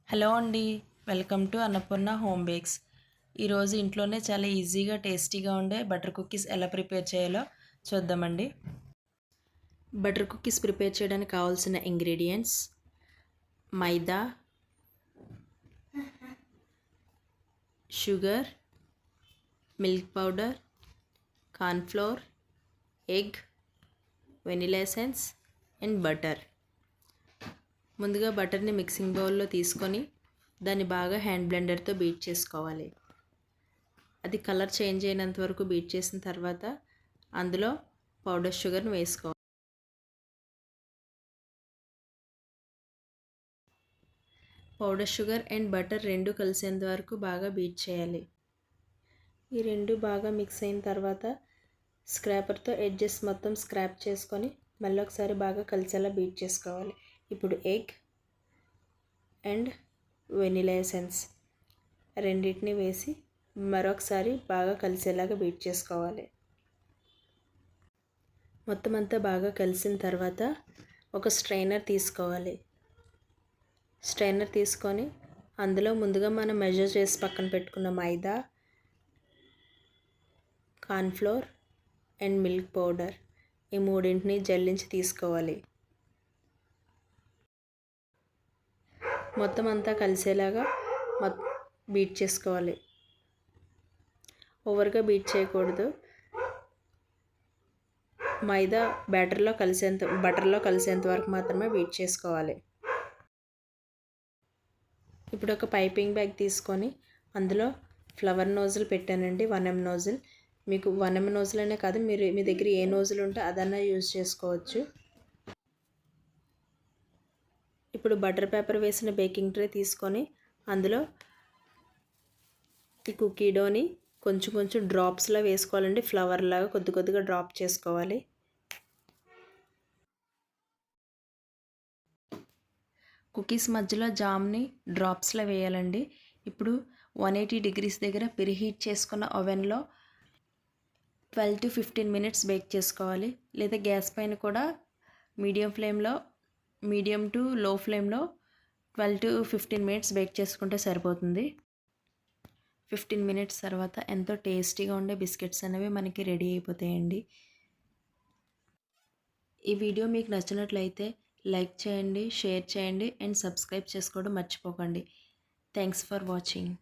Hello అండి. Welcome to Annapurna home bakes. ఈరోజు ఇంట్లోనే చాలా ఈజీగా టేస్టీగా ఉండే బటర్ కుకీస్ ఎలా ప్రిపేర్ చేయాలో చూద్దామండి. బటర్ కుకీస్ ప్రిపేర్ చేయడానికి కావాల్సిన ingredients: maida, sugar, milk powder, cornflour, egg, vanilla essence and butter. ముందుగా బటర్ని మిక్సింగ్ బౌల్లో తీసుకొని దాన్ని బాగా హ్యాండ్ బ్లెండర్తో బీట్ చేసుకోవాలి. అది కలర్ చేంజ్ అయినంత వరకు బీట్ చేసిన తర్వాత అందులో పౌడర్ షుగర్ని వేసుకోవాలి. పౌడర్ షుగర్ అండ్ బటర్ రెండు కలిసేంత వరకు బాగా బీట్ చేయాలి. ఈ రెండు బాగా మిక్స్ అయిన తర్వాత స్క్రాపర్తో ఎడ్జెస్ మొత్తం స్క్రాప్ చేసుకొని మళ్ళీ ఒకసారి బాగా కలిసేలా బీట్ చేసుకోవాలి. ఇప్పుడు ఎగ్ అండ్ వెనిలా ఎసెన్స్ రెండింటిని వేసి మరొకసారి బాగా కలిసేలాగా బీట్ చేసుకోవాలి. మొత్తం అంతా బాగా కలిసిన తర్వాత ఒక స్ట్రైనర్ తీసుకోవాలి. స్ట్రైనర్ తీసుకొని అందులో ముందుగా మనం మెజర్ చేసి పక్కన పెట్టుకున్న మైదా, కార్న్ఫ్లోర్ అండ్ మిల్క్ పౌడర్ ఈ మూడింటిని జల్లించి తీసుకోవాలి. మొత్తం అంతా కలిసేలాగా బీట్ చేసుకోవాలి. ఓవర్గా బీట్ చేయకూడదు. మైదా బటర్లో కలిసేంత వరకు మాత్రమే బీట్ చేసుకోవాలి. ఇప్పుడు ఒక పైపింగ్ బ్యాగ్ తీసుకొని అందులో ఫ్లవర్ నోజిల్ పెట్టానండి. 1mm నోజిల్. మీకు 1mm నోజిల్ అనే కాదు, మీ దగ్గర ఏ నోజిల్ ఉంటే అదన్నా యూజ్ చేసుకోవచ్చు. ఇప్పుడు బటర్ పేపర్ వేసిన బేకింగ్ ట్రే తీసుకొని అందులో ఈ కుకీ డోని కొంచెం కొంచెం డ్రాప్స్లా వేసుకోవాలండి. ఫ్లవర్ లాగా కొద్దిగా డ్రాప్ చేసుకోవాలి. కుకీస్ మధ్యలో జామ్ని డ్రాప్స్లో వేయాలండి. ఇప్పుడు 180 degrees దగ్గర ప్రీహీట్ చేసుకున్న ఓవెన్లో 12 to 15 minutes బేక్ చేసుకోవాలి. లేదా గ్యాస్ పైన కూడా మీడియం టు లో ఫ్లేమ్లో 12 to 15 minutes బేక్ చేసుకుంటే సరిపోతుంది. 15 minutes తర్వాత ఎంతో టేస్టీగా ఉండే బిస్కెట్స్ అనేవి మనకి రెడీ అయిపోతాయండి. ఈ వీడియో మీకు నచ్చినట్లయితే లైక్ చేయండి, షేర్ చేయండి అండ్ సబ్స్క్రైబ్ చేసుకోవడం మర్చిపోకండి. Thanks for watching.